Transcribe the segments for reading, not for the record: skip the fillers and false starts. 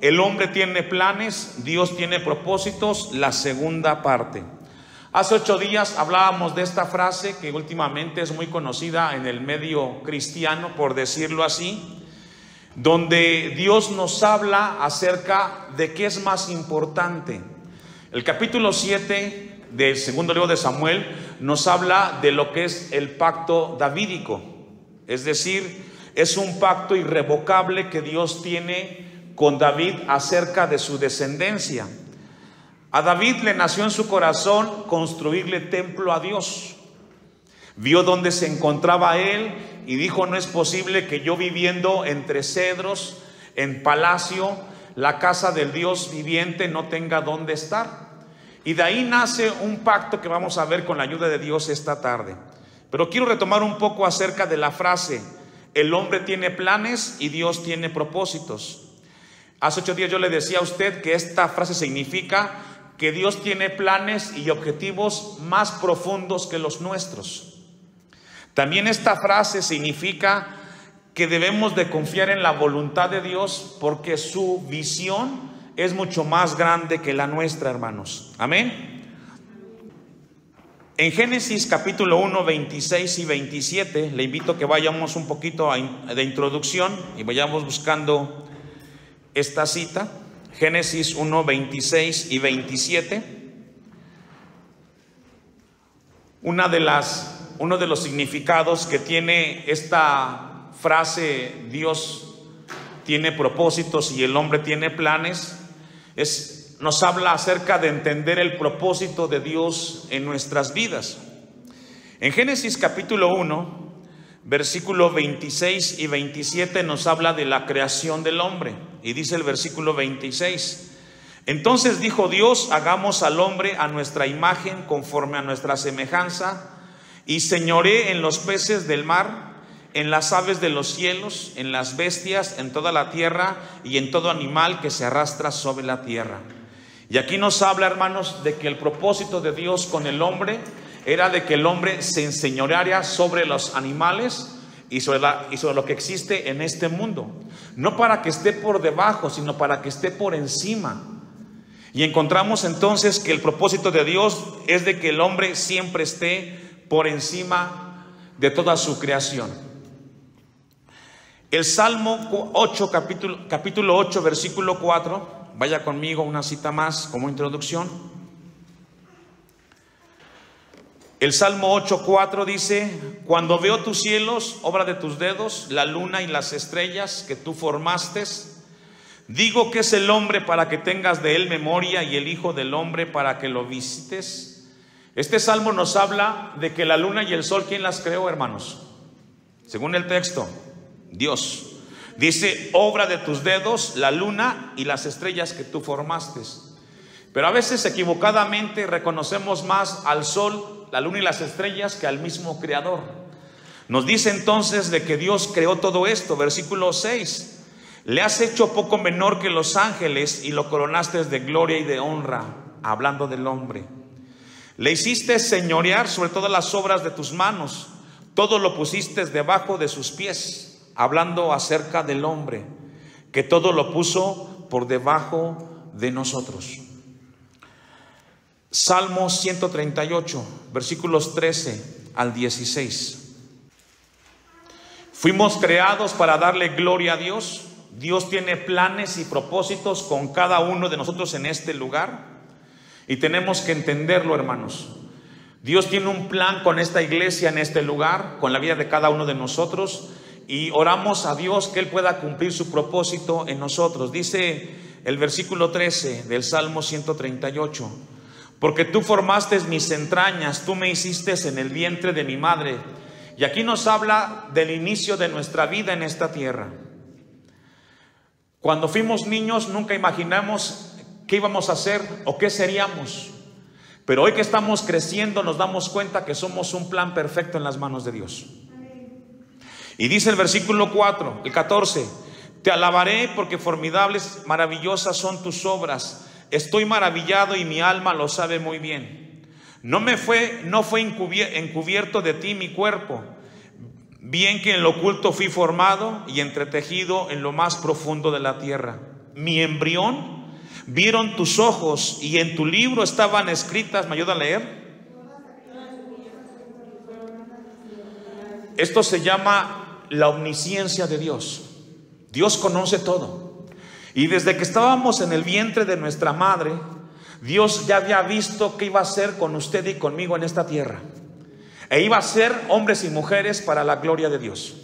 el hombre tiene planes, Dios tiene propósitos, la segunda parte. Hace 8 días hablábamos de esta frase que últimamente es muy conocida en el medio cristiano, por decirlo así, donde Dios nos habla acerca de qué es más importante. El capítulo 7 del segundo libro de Samuel nos habla de lo que es el pacto davídico, es decir, es un pacto irrevocable que Dios tiene con David acerca de su descendencia. A David le nació en su corazón construirle templo a Dios. Vio dónde se encontraba él y dijo: no es posible que yo, viviendo entre cedros, en palacio, la casa del Dios viviente, no tenga dónde estar. Y de ahí nace un pacto que vamos a ver con la ayuda de Dios esta tarde. Pero quiero retomar un poco acerca de la frase: el hombre tiene planes y Dios tiene propósitos. Hace 8 días yo le decía a usted que esta frase significa que Dios tiene planes y objetivos más profundos que los nuestros. También esta frase significa que debemos de confiar en la voluntad de Dios, porque su visión es mucho más grande que la nuestra, hermanos. Amén. En Génesis capítulo 1, 26 y 27, le invito a que vayamos un poquito de introducción y vayamos buscando esta cita. Génesis 1, 26 y 27. Uno de los significados que tiene esta frase, Dios tiene propósitos y el hombre tiene planes, nos habla acerca de entender el propósito de Dios en nuestras vidas. En Génesis capítulo 1, versículo 26 y 27 nos habla de la creación del hombre. Y dice el versículo 26: entonces dijo Dios: hagamos al hombre a nuestra imagen, conforme a nuestra semejanza, y señoree en los peces del mar, en las aves de los cielos, en las bestias, en toda la tierra y en todo animal que se arrastra sobre la tierra. Y aquí nos habla, hermanos, de que el propósito de Dios con el hombre era de que el hombre se enseñoreara sobre los animales y sobre lo que existe en este mundo. No para que esté por debajo, sino para que esté por encima. Y encontramos entonces que el propósito de Dios es de que el hombre siempre esté por encima de toda su creación. El Salmo 8, capítulo 8, versículo 4. Vaya conmigo una cita más como introducción. El Salmo 8:4 dice: cuando veo tus cielos, obra de tus dedos, la luna y las estrellas que tú formaste, digo que es el hombre para que tengas de él memoria, y el hijo del hombre para que lo visites. Este salmo nos habla de que la luna y el sol, ¿quién las creó, hermanos? Según el texto, Dios. Dice: obra de tus dedos, la luna y las estrellas que tú formaste. Pero a veces equivocadamente reconocemos más al sol, la luna y las estrellas que al mismo creador. Nos dice entonces de que Dios creó todo esto. Versículo 6: le has hecho poco menor que los ángeles y lo coronaste de gloria y de honra. Hablando del hombre. Le hiciste señorear sobre todas las obras de tus manos, todo lo pusiste debajo de sus pies. Hablando acerca del hombre, que todo lo puso por debajo de nosotros. Salmo 138, versículos 13 al 16. Fuimos creados para darle gloria a Dios. Dios tiene planes y propósitos con cada uno de nosotros en este lugar, y tenemos que entenderlo, hermanos. Dios tiene un plan con esta iglesia en este lugar, con la vida de cada uno de nosotros, y oramos a Dios que Él pueda cumplir su propósito en nosotros. Dice el versículo 13 del Salmo 138: porque tú formaste mis entrañas, tú me hiciste en el vientre de mi madre. Y aquí nos habla del inicio de nuestra vida en esta tierra. Cuando fuimos niños nunca imaginamos qué íbamos a hacer o qué seríamos. Pero hoy que estamos creciendo nos damos cuenta que somos un plan perfecto en las manos de Dios. Y dice el versículo 4, el 14: te alabaré porque formidables, maravillosas son tus obras. Estoy maravillado y mi alma lo sabe muy bien. No fue encubierto de ti mi cuerpo, bien que en lo oculto fui formado y entretejido en lo más profundo de la tierra. mi embrión vieron tus ojos, y en tu libro estaban escritas. ¿Me ayuda a leer? Esto se llama la omnisciencia de Dios. Dios conoce todo. Y desde que estábamos en el vientre de nuestra madre, Dios ya había visto qué iba a hacer con usted y conmigo en esta tierra. E iba a ser hombres y mujeres para la gloria de Dios.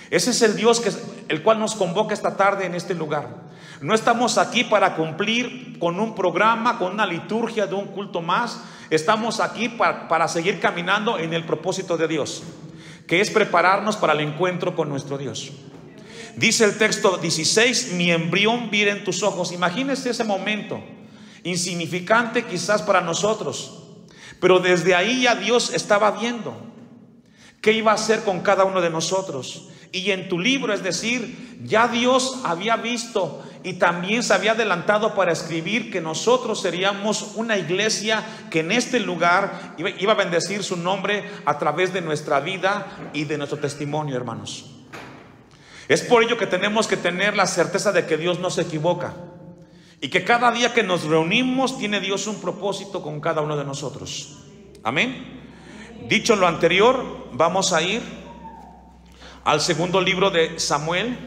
Ese es el Dios el cual nos convoca esta tarde en este lugar. No estamos aquí para cumplir con un programa, con una liturgia de un culto más. Estamos aquí para seguir caminando en el propósito de Dios, que es prepararnos para el encuentro con nuestro Dios. Dice el texto 16, mi embrión viera en tus ojos. Imagínese ese momento, insignificante quizás para nosotros, pero desde ahí ya Dios estaba viendo qué iba a hacer con cada uno de nosotros. Y en tu libro, es decir, ya Dios había visto y también se había adelantado para escribir que nosotros seríamos una iglesia que en este lugar iba a bendecir su nombre a través de nuestra vida y de nuestro testimonio, hermanos. Es por ello que tenemos que tener la certeza de que Dios no se equivoca y que cada día que nos reunimos tiene Dios un propósito con cada uno de nosotros. Amén. Dicho lo anterior, vamos a ir al segundo libro de Samuel,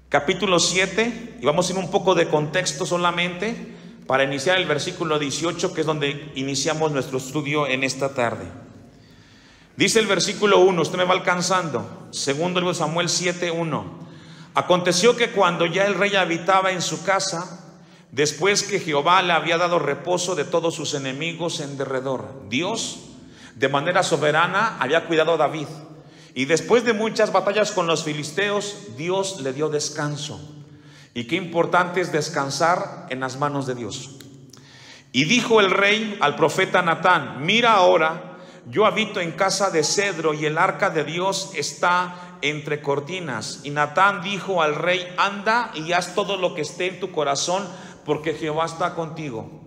capítulo 7, y vamos a ir un poco de contexto solamente para iniciar el versículo 18, que es donde iniciamos nuestro estudio en esta tarde. Dice el versículo 1, usted me va alcanzando. Segundo libro de Samuel 7:1. Aconteció que cuando ya el rey habitaba en su casa, después que Jehová le había dado reposo de todos sus enemigos en derredor, Dios de manera soberana había cuidado a David. Y después de muchas batallas con los filisteos, Dios le dio descanso. Y qué importante es descansar en las manos de Dios. Y dijo el rey al profeta Natán, mira ahora, yo habito en casa de cedro y el arca de Dios está entre cortinas. Y Natán dijo al rey, anda y haz todo lo que esté en tu corazón, porque Jehová está contigo.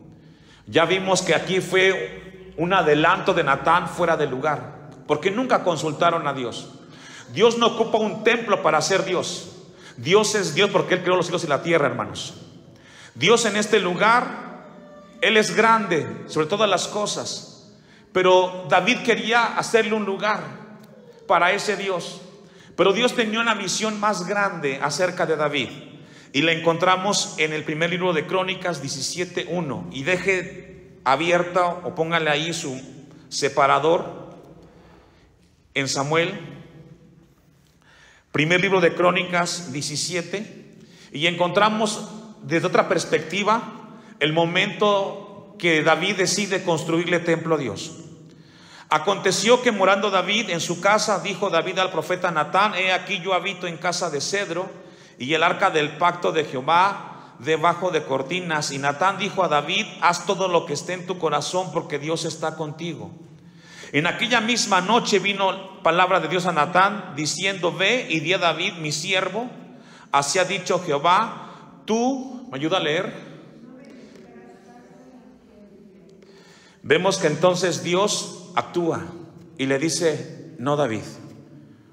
Ya vimos que aquí fue un adelanto de Natán fuera de lugar, porque nunca consultaron a Dios. Dios no ocupa un templo para ser Dios. Dios es Dios porque Él creó los cielos y la tierra, hermanos. Dios en este lugar, Él es grande sobre todas las cosas. Pero David quería hacerle un lugar para ese Dios. Pero Dios tenía una visión más grande acerca de David. Y la encontramos en el primer libro de Crónicas 17:1. Y deje abierta o póngale ahí su separador en Samuel. Primer libro de Crónicas 17. Y encontramos desde otra perspectiva el momento que David decide construirle templo a Dios. Aconteció que morando David en su casa, dijo David al profeta Natán, he aquí yo habito en casa de cedro y el arca del pacto de Jehová debajo de cortinas. Y Natán dijo a David, haz todo lo que esté en tu corazón porque Dios está contigo. En aquella misma noche vino palabra de Dios a Natán diciendo, ve y di a David mi siervo, así ha dicho Jehová, tú, ¿me ayuda a leer? Vemos que entonces Dios actúa y le dice, no David,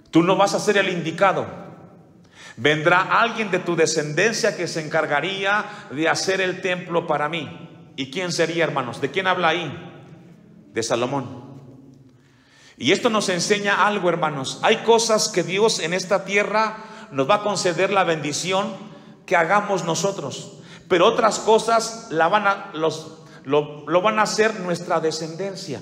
tú no vas a ser el indicado. Vendrá alguien de tu descendencia que se encargaría de hacer el templo para mí. ¿Y quién sería, hermanos? ¿De quién habla ahí? De Salomón. Y esto nos enseña algo, hermanos. Hay cosas que Dios en esta tierra nos va a conceder la bendición que hagamos nosotros, pero otras cosas lo van a hacer nuestra descendencia.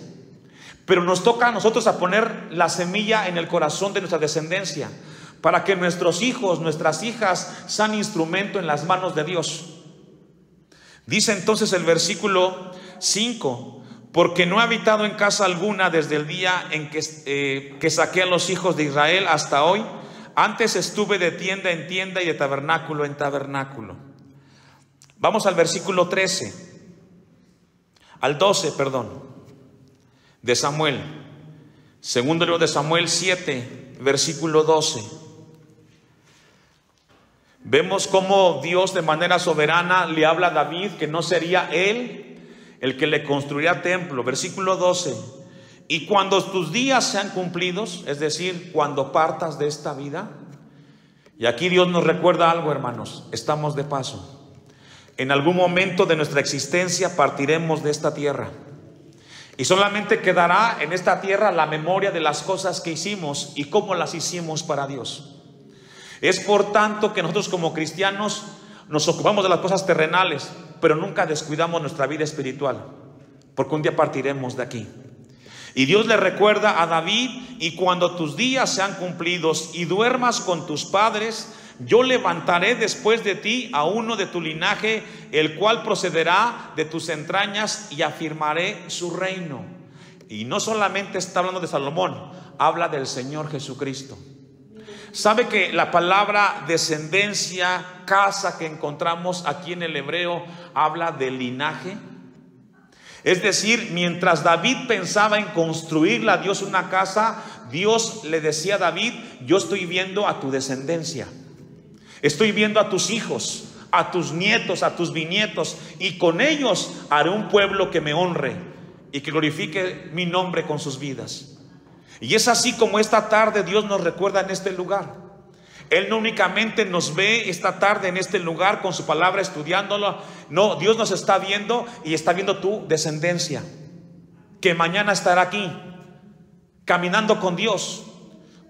Pero nos toca a nosotros a poner la semilla en el corazón de nuestra descendencia, para que nuestros hijos, nuestras hijas sean instrumento en las manos de Dios. Dice entonces el versículo 5, porque no he habitado en casa alguna desde el día en que saqué a los hijos de Israel hasta hoy. Antes estuve de tienda en tienda y de tabernáculo en tabernáculo. Vamos al versículo 13. Al 12, de Samuel. Segundo libro de Samuel 7, versículo 12. Vemos cómo Dios de manera soberana le habla a David que no sería él el que le construiría templo. Versículo 12. Y cuando tus días sean cumplidos, es decir, cuando partas de esta vida, Y aquí Dios nos recuerda algo, hermanos, estamos de paso. En algún momento de nuestra existencia partiremos de esta tierra. Y solamente quedará en esta tierra la memoria de las cosas que hicimos y cómo las hicimos para Dios. Es por tanto que nosotros como cristianos nos ocupamos de las cosas terrenales, pero nunca descuidamos nuestra vida espiritual, porque un día partiremos de aquí. Y Dios le recuerda a David: y cuando tus días sean cumplidos y duermas con tus padres, yo levantaré después de ti a uno de tu linaje, el cual procederá de tus entrañas, y afirmaré su reino. Y no solamente está hablando de Salomón, habla del Señor Jesucristo. ¿Sabe que la palabra descendencia, casa, que encontramos aquí en el hebreo, habla de linaje? Es decir, mientras David pensaba en construirle a Dios una casa, Dios le decía a David: yo estoy viendo a tu descendencia, estoy viendo a tus hijos, a tus nietos, a tus bisnietos, y con ellos haré un pueblo que me honre y que glorifique mi nombre con sus vidas. Y es así como esta tarde Dios nos recuerda en este lugar. Él no únicamente nos ve esta tarde en este lugar con su palabra estudiándolo. No, Dios nos está viendo y está viendo tu descendencia, que mañana estará aquí caminando con Dios,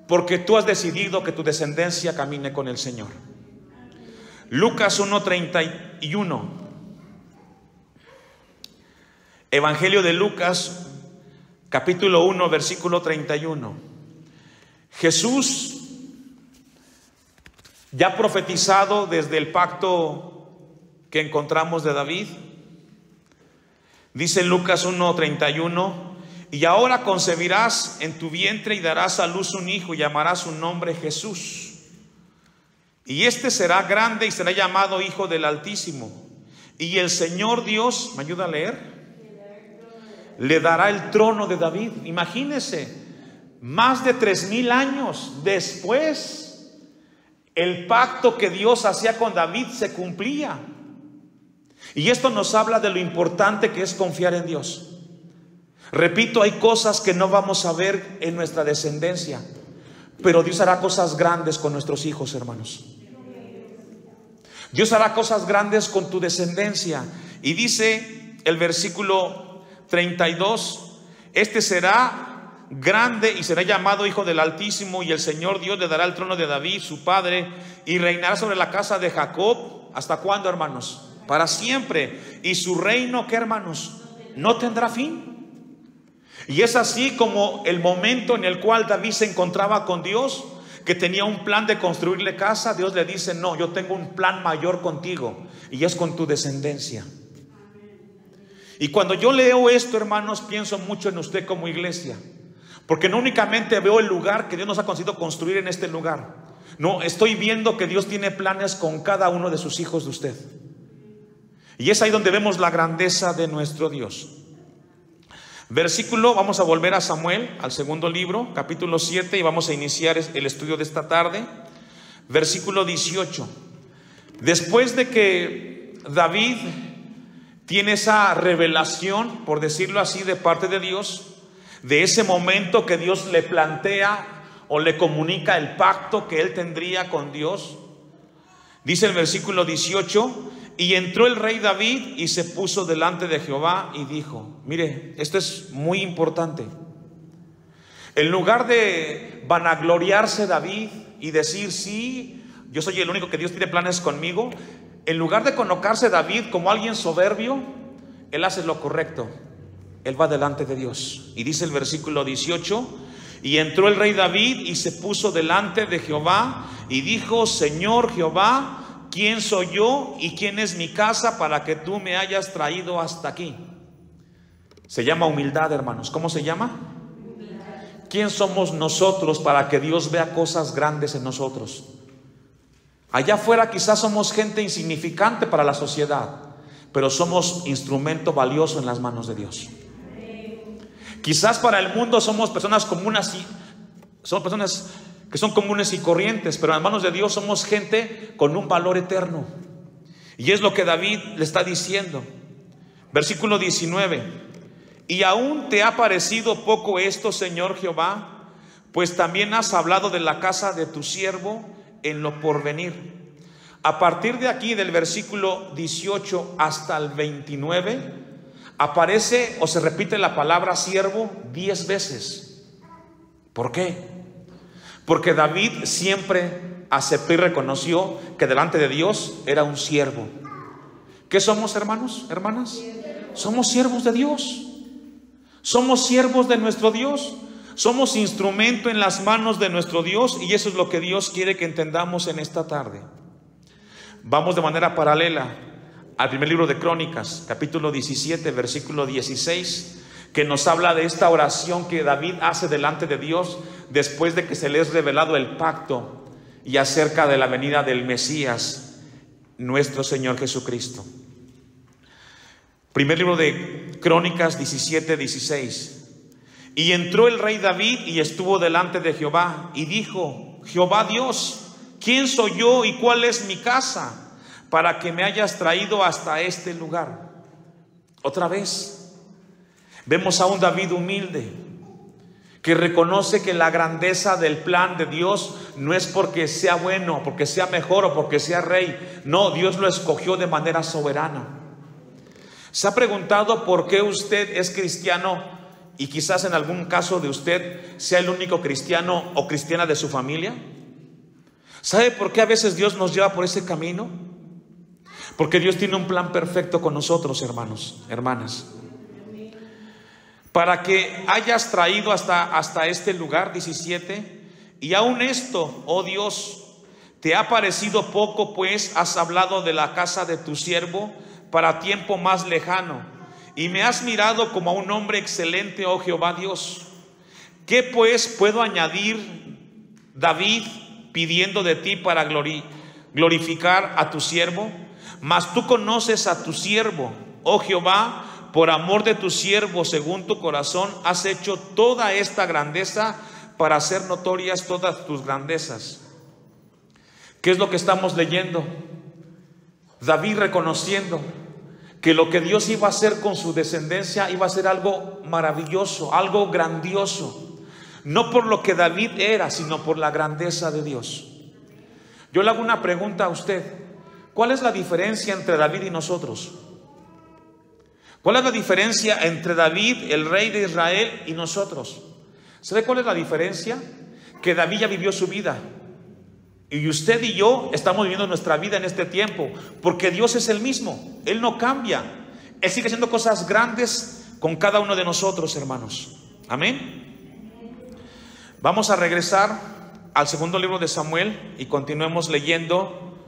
porque tú has decidido que tu descendencia camine con el Señor. Lucas 1:31. Evangelio de Lucas, capítulo 1, versículo 31. Jesús, ya profetizado desde el pacto que encontramos de David, dice Lucas 1:31: y ahora concebirás en tu vientre y darás a luz un hijo, y llamarás su nombre Jesús. Y este será grande y será llamado Hijo del Altísimo. Y el Señor Dios, ¿me ayuda a leer?, le dará el trono de David. Imagínese, más de 3000 años después, el pacto que Dios hacía con David se cumplía. Y esto nos habla de lo importante que es confiar en Dios. Repito, hay cosas que no vamos a ver en nuestra descendencia, pero Dios hará cosas grandes con nuestros hijos, hermanos. Dios hará cosas grandes con tu descendencia. Y dice el versículo 32: este será grande y será llamado Hijo del Altísimo, y el Señor Dios le dará el trono de David su padre, y reinará sobre la casa de Jacob. ¿Hasta cuándo, hermanos? Para siempre. Y su reino, ¿qué, hermanos? No tendrá fin. Y es así como el momento en el cual David se encontraba con Dios, que tenía un plan de construirle casa, Dios le dice: no, yo tengo un plan mayor contigo, y es con tu descendencia. Y cuando yo leo esto, hermanos, pienso mucho en usted como iglesia, porque no únicamente veo el lugar que Dios nos ha conseguido construir en este lugar. No, estoy viendo que Dios tiene planes con cada uno de sus hijos de usted. Y es ahí donde vemos la grandeza de nuestro Dios. Versículo, vamos a volver a Samuel, al segundo libro, capítulo 7, y vamos a iniciar el estudio de esta tarde. Versículo 18. Después de que David tiene esa revelación, por decirlo así, de parte de Dios, de ese momento que Dios le plantea o le comunica el pacto que él tendría con Dios, dice el versículo 18: y entró el rey David y se puso delante de Jehová y dijo, mire, esto es muy importante. En lugar de vanagloriarse David y decir, sí, yo soy el único que Dios tiene planes conmigo, en lugar de colocarse David como alguien soberbio, él hace lo correcto. Él va delante de Dios. Y dice el versículo 18: y entró el rey David y se puso delante de Jehová y dijo, Señor Jehová, ¿quién soy yo y quién es mi casa para que tú me hayas traído hasta aquí? Se llama humildad, hermanos. ¿Cómo se llama? Humildad. ¿Quién somos nosotros para que Dios vea cosas grandes en nosotros? Allá afuera quizás somos gente insignificante para la sociedad, pero somos instrumento valioso en las manos de Dios. Quizás para el mundo somos personas comunes, somos personas que son comunes y corrientes, pero en las manos de Dios somos gente con un valor eterno. Y es lo que David le está diciendo. Versículo 19: y aún te ha parecido poco esto, Señor Jehová, pues también has hablado de la casa de tu siervo en lo porvenir. A partir de aquí, del versículo 18 hasta el 29, aparece o se repite la palabra siervo 10 veces. ¿Por qué? Porque David siempre aceptó y reconoció que delante de Dios era un siervo. ¿Qué somos, hermanos, hermanas? Somos siervos de Dios. Somos siervos de nuestro Dios. Somos instrumento en las manos de nuestro Dios, y eso es lo que Dios quiere que entendamos en esta tarde. Vamos de manera paralela al primer libro de Crónicas, capítulo 17, versículo 16, que nos habla de esta oración que David hace delante de Dios después de que se le es revelado el pacto y acerca de la venida del Mesías, nuestro Señor Jesucristo. Primer libro de Crónicas 17, 16. Y entró el rey David y estuvo delante de Jehová y dijo: Jehová Dios, ¿quién soy yo y cuál es mi casa para que me hayas traído hasta este lugar? Otra vez vemos a un David humilde que reconoce que la grandeza del plan de Dios no es porque sea bueno, porque sea mejor o porque sea rey. No, Dios lo escogió de manera soberana. ¿Se ha preguntado por qué usted es cristiano y quizás en algún caso de usted sea el único cristiano o cristiana de su familia? ¿Sabe por qué a veces Dios nos lleva por ese camino? Porque Dios tiene un plan perfecto con nosotros, hermanos, hermanas. Para que hayas traído hasta este lugar, 17, y aún esto, oh Dios, te ha parecido poco, pues has hablado de la casa de tu siervo para tiempo más lejano, y me has mirado como a un hombre excelente, oh Jehová Dios. ¿Qué pues puedo añadir, David, pidiendo de ti para glorificar a tu siervo? Mas tú conoces a tu siervo, oh Jehová, por amor de tu siervo, según tu corazón, has hecho toda esta grandeza para hacer notorias todas tus grandezas. ¿Qué es lo que estamos leyendo? David reconociendo que lo que Dios iba a hacer con su descendencia iba a ser algo maravilloso, algo grandioso. No por lo que David era, sino por la grandeza de Dios. Yo le hago una pregunta a usted: ¿cuál es la diferencia entre David y nosotros? ¿Cuál es la diferencia entre David, el rey de Israel, y nosotros? ¿Sabe cuál es la diferencia? Que David ya vivió su vida, y usted y yo estamos viviendo nuestra vida en este tiempo, porque Dios es el mismo. Él no cambia. Él sigue haciendo cosas grandes con cada uno de nosotros, hermanos. Amén. Vamos a regresar al segundo libro de Samuel y continuemos leyendo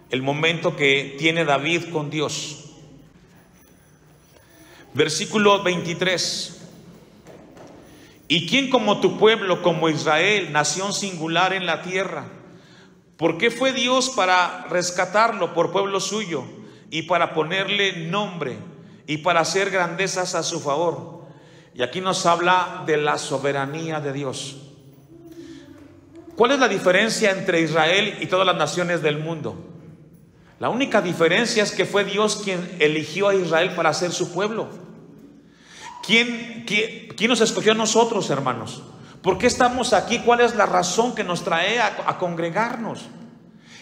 el momento que tiene David con Dios. Versículo 23. ¿Y quién como tu pueblo, como Israel, nación singular en la tierra? ¿Por qué fue Dios para rescatarlo por pueblo suyo y para ponerle nombre y para hacer grandezas a su favor? Y aquí nos habla de la soberanía de Dios. ¿Cuál es la diferencia entre Israel y todas las naciones del mundo? La única diferencia es que fue Dios quien eligió a Israel para ser su pueblo. ¿Quién nos escogió a nosotros, hermanos? ¿Por qué estamos aquí? ¿Cuál es la razón que nos trae a congregarnos?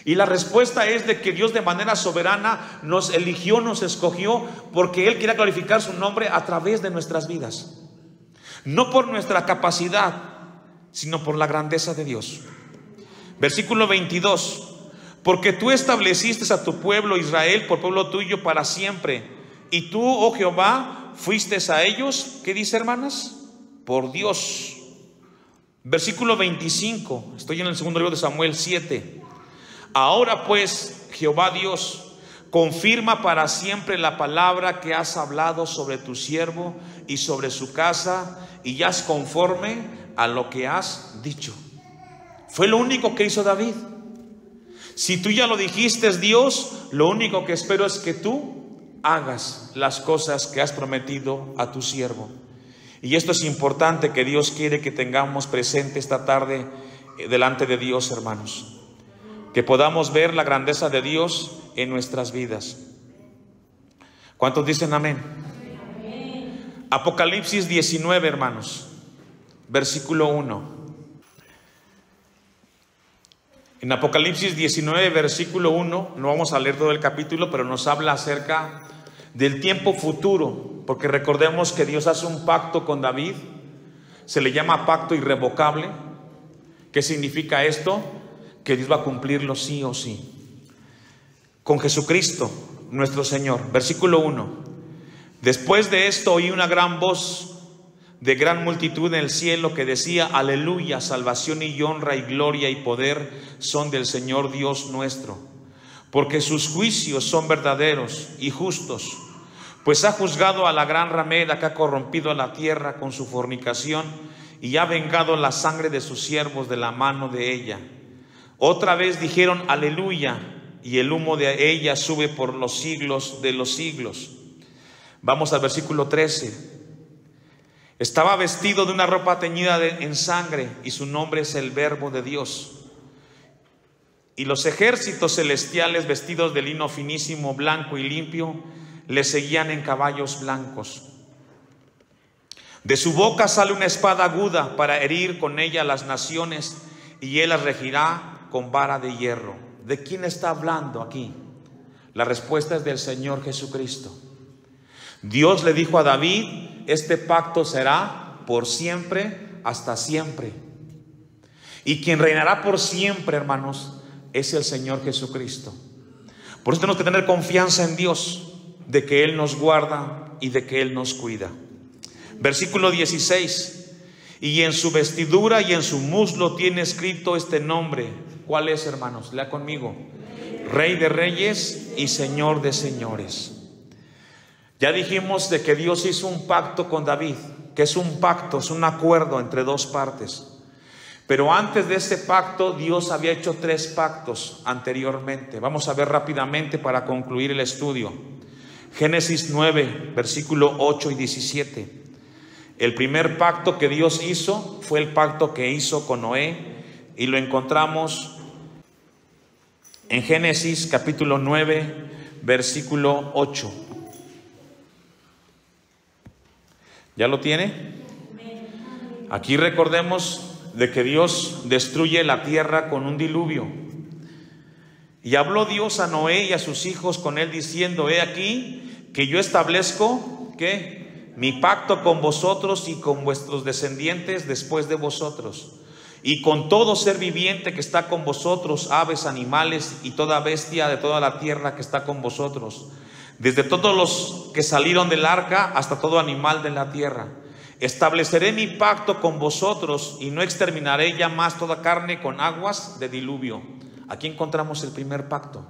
Y la respuesta es de que Dios de manera soberana nos eligió, nos escogió, porque Él quiere glorificar su nombre a través de nuestras vidas. No por nuestra capacidad, sino por la grandeza de Dios. Versículo 22. Porque tú estableciste a tu pueblo Israel por pueblo tuyo para siempre, y tú, oh Jehová, fuiste a ellos. ¿Qué dice, hermanas? Por Dios. Versículo 25, estoy en el segundo libro de Samuel 7. Ahora pues, Jehová Dios, confirma para siempre la palabra que has hablado sobre tu siervo y sobre su casa, y haz conforme a lo que has dicho. Fue lo único que hizo David. Si tú ya lo dijiste, Dios, lo único que espero es que tú hagas las cosas que has prometido a tu siervo. Y esto es importante, que Dios quiere que tengamos presente esta tarde delante de Dios, hermanos. Que podamos ver la grandeza de Dios en nuestras vidas. ¿Cuántos dicen amén? Amén. Apocalipsis 19, hermanos, versículo 1. En Apocalipsis 19, versículo 1, no vamos a leer todo el capítulo, pero nos habla acerca del tiempo futuro, porque recordemos que Dios hace un pacto con David, se le llama pacto irrevocable. ¿Qué significa esto? Que Dios va a cumplirlo sí o sí. Con Jesucristo, nuestro Señor. Versículo 1. Después de esto oí una gran voz de gran multitud en el cielo que decía: aleluya, salvación y honra y gloria y poder son del Señor Dios nuestro, porque sus juicios son verdaderos y justos, pues ha juzgado a la gran ramera que ha corrompido a la tierra con su fornicación y ha vengado la sangre de sus siervos de la mano de ella. Otra vez dijeron aleluya, y el humo de ella sube por los siglos de los siglos. Vamos al versículo 13. Estaba vestido de una ropa teñida en sangre, y su nombre es el Verbo de Dios. Y los ejércitos celestiales, vestidos de lino finísimo, blanco y limpio, le seguían en caballos blancos. De su boca sale una espada aguda para herir con ella a las naciones, y él las regirá con vara de hierro. ¿De quién está hablando aquí? La respuesta es del Señor Jesucristo. Dios le dijo a David: este pacto será por siempre, hasta siempre. Y quien reinará por siempre, hermanos, es el Señor Jesucristo. Por eso tenemos que tener confianza en Dios, de que Él nos guarda y de que Él nos cuida. Versículo 16. Y en su vestidura y en su muslo tiene escrito este nombre. ¿Cuál es, hermanos? Lea conmigo: Rey de Reyes y Señor de Señores. Ya dijimos de que Dios hizo un pacto con David, que es un pacto, es un acuerdo entre dos partes. Pero antes de este pacto, Dios había hecho 3 pactos anteriormente. Vamos a ver rápidamente para concluir el estudio. Génesis 9, versículo 8 y 17. El primer pacto que Dios hizo fue el pacto que hizo con Noé, y lo encontramos en Génesis capítulo 9, versículo 8. ¿Ya lo tiene? Aquí recordemos de que Dios destruye la tierra con un diluvio. Y habló Dios a Noé y a sus hijos con él diciendo: he aquí que yo establezco ¿qué? Mi pacto con vosotros y con vuestros descendientes después de vosotros, y con todo ser viviente que está con vosotros, aves, animales y toda bestia de toda la tierra que está con vosotros, desde todos los que salieron del arca hasta todo animal de la tierra. Estableceré mi pacto con vosotros y no exterminaré ya más toda carne con aguas de diluvio. Aquí encontramos el primer pacto.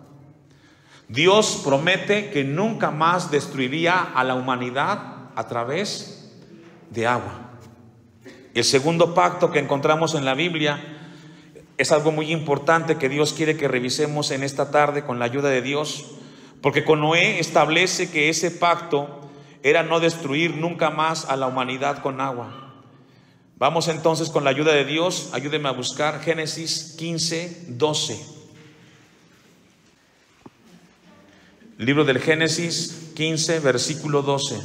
Dios promete que nunca más destruiría a la humanidad a través de agua. El segundo pacto que encontramos en la Biblia es algo muy importante que Dios quiere que revisemos en esta tarde con la ayuda de Dios. Porque con Noé establece que ese pacto era no destruir nunca más a la humanidad con agua. Vamos entonces con la ayuda de Dios, ayúdeme a buscar Génesis 15, 12. Libro del Génesis 15, versículo 12.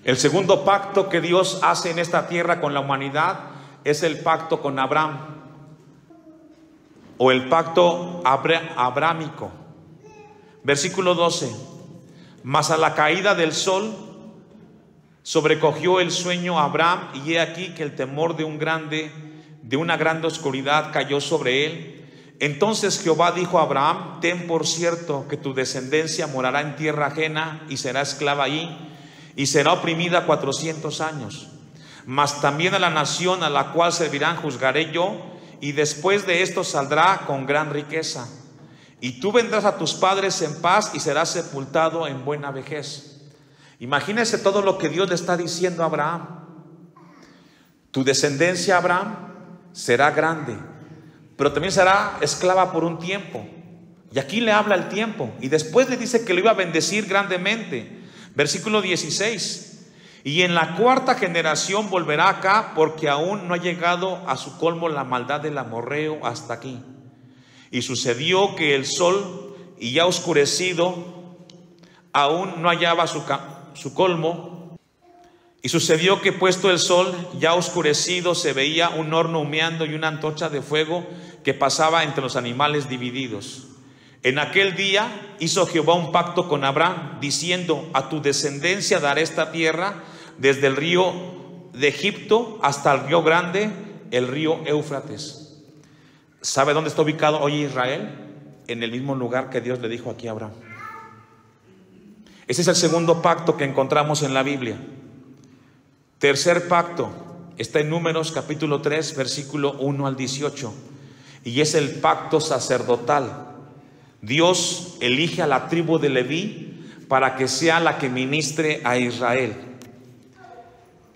El segundo pacto que Dios hace en esta tierra con la humanidad es el pacto con Abraham, o el pacto abrámico. Versículo 12. Mas a la caída del sol sobrecogió el sueño a Abraham, y he aquí que el temor de una grande oscuridad cayó sobre él. Entonces Jehová dijo a Abraham: ten por cierto que tu descendencia morará en tierra ajena y será esclava ahí, y será oprimida 400 años. Mas también a la nación a la cual servirán juzgaré yo, y después de esto saldrá con gran riqueza. Y tú vendrás a tus padres en paz y serás sepultado en buena vejez. Imagínese todo lo que Dios le está diciendo a Abraham. Tu descendencia, Abraham, será grande, pero también será esclava por un tiempo. Y aquí le habla el tiempo. Y después le dice que lo iba a bendecir grandemente. Versículo 16. Y en la 4ª generación volverá acá, porque aún no ha llegado a su colmo la maldad del amorreo hasta aquí. Y sucedió que el sol, y ya oscurecido, aún no hallaba su colmo. Y sucedió que puesto el sol, ya oscurecido, se veía un horno humeando y una antorcha de fuego que pasaba entre los animales divididos. En aquel día hizo Jehová un pacto con Abraham, diciendo: a tu descendencia daré esta tierra, desde el río de Egipto hasta el río grande, el río Éufrates. ¿Sabe dónde está ubicado hoy Israel? En el mismo lugar que Dios le dijo aquí a Abraham. Ese es el segundo pacto que encontramos en la Biblia. Tercer pacto está en Números capítulo 3, versículo 1 al 18, y es el pacto sacerdotal. Dios elige a la tribu de Leví para que sea la que ministre a Israel.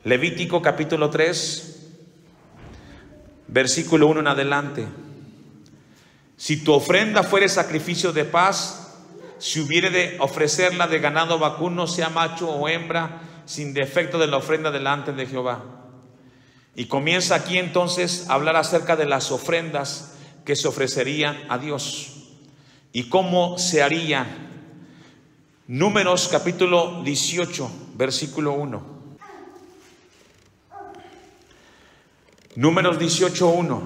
Levítico capítulo 3, versículo 1 en adelante. Si tu ofrenda fuere sacrificio de paz, si hubiere de ofrecerla de ganado vacuno, sea macho o hembra, sin defecto de la ofrenda delante de Jehová. Y comienza aquí entonces a hablar acerca de las ofrendas que se ofrecerían a Dios y cómo se harían. Números capítulo 18, versículo 1. Números 18, 1.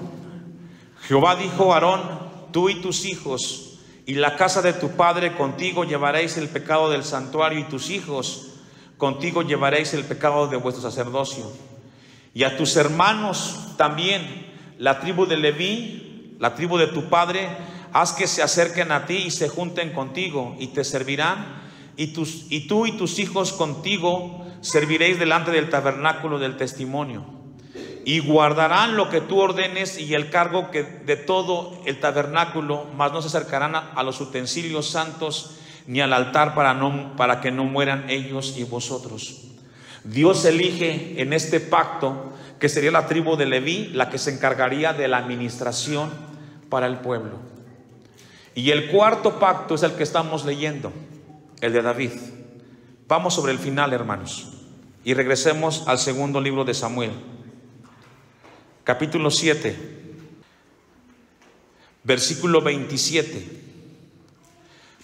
Jehová dijo a Aarón: tú y tus hijos y la casa de tu padre contigo llevaréis el pecado del santuario, y tus hijos contigo llevaréis el pecado de vuestro sacerdocio. Y a tus hermanos también, la tribu de Leví, la tribu de tu padre, haz que se acerquen a ti y se junten contigo y te servirán. Y tú y tus hijos contigo serviréis delante del tabernáculo del testimonio. Y guardarán lo que tú ordenes y el cargo de todo el tabernáculo, mas no se acercarán a los utensilios santos ni al altar para que no mueran ellos y vosotros. Dios elige en este pacto que sería la tribu de Leví la que se encargaría de la administración para el pueblo. Y el cuarto pacto es el que estamos leyendo, el de David. Vamos sobre el final, hermanos, y regresemos al segundo libro de Samuel, capítulo 7, versículo 27.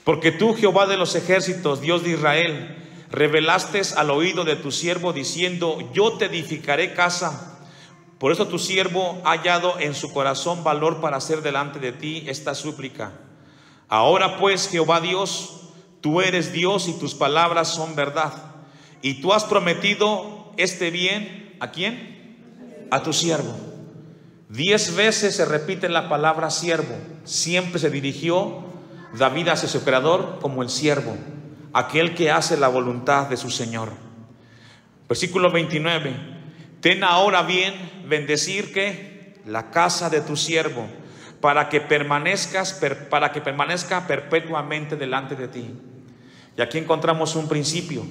Porque tú, Jehová de los ejércitos, Dios de Israel, revelaste al oído de tu siervo diciendo: yo te edificaré casa. Por eso tu siervo ha hallado en su corazón valor para hacer delante de ti esta súplica. Ahora pues, Jehová Dios, tú eres Dios y tus palabras son verdad. Y tú has prometido este bien, ¿a quién? A tu siervo. 10 veces se repite la palabra siervo. Siempre se dirigió David hacia su creador como el siervo, aquel que hace la voluntad de su Señor. Versículo 29. Ten ahora bien bendecir que la casa de tu siervo, para que permanezca perpetuamente delante de ti. Y aquí encontramos un principio.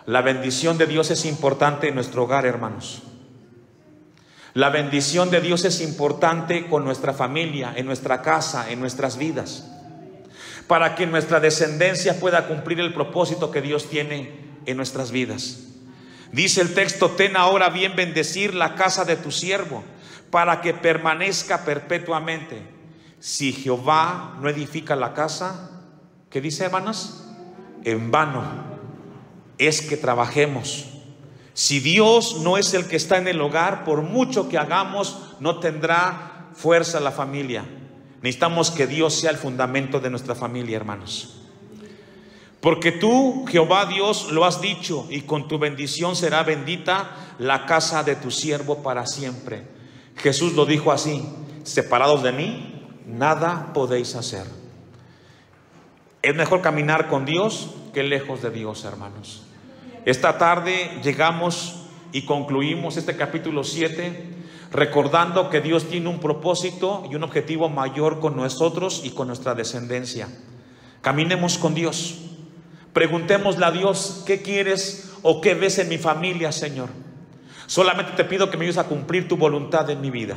La bendición de Dios es importante en nuestro hogar, hermanos. La bendición de Dios es importante con nuestra familia, en nuestra casa, en nuestras vidas, para que nuestra descendencia pueda cumplir el propósito que Dios tiene en nuestras vidas. Dice el texto: ten ahora bien bendecir la casa de tu siervo, para que permanezca perpetuamente. Si Jehová no edifica la casa, ¿qué dice, hermanos? En vano es que trabajemos. Si Dios no es el que está en el hogar, por mucho que hagamos, no tendrá fuerza la familia. Necesitamos que Dios sea el fundamento de nuestra familia, hermanos. Porque tú, Jehová Dios, lo has dicho, y con tu bendición será bendita la casa de tu siervo para siempre. Jesús lo dijo así: separados de mí, nada podéis hacer. Es mejor caminar con Dios que lejos de Dios, hermanos. Esta tarde llegamos y concluimos este capítulo 7 recordando que Dios tiene un propósito y un objetivo mayor con nosotros y con nuestra descendencia. Caminemos con Dios. Preguntémosle a Dios: ¿qué quieres o qué ves en mi familia, Señor? Solamente te pido que me ayudes a cumplir tu voluntad en mi vida.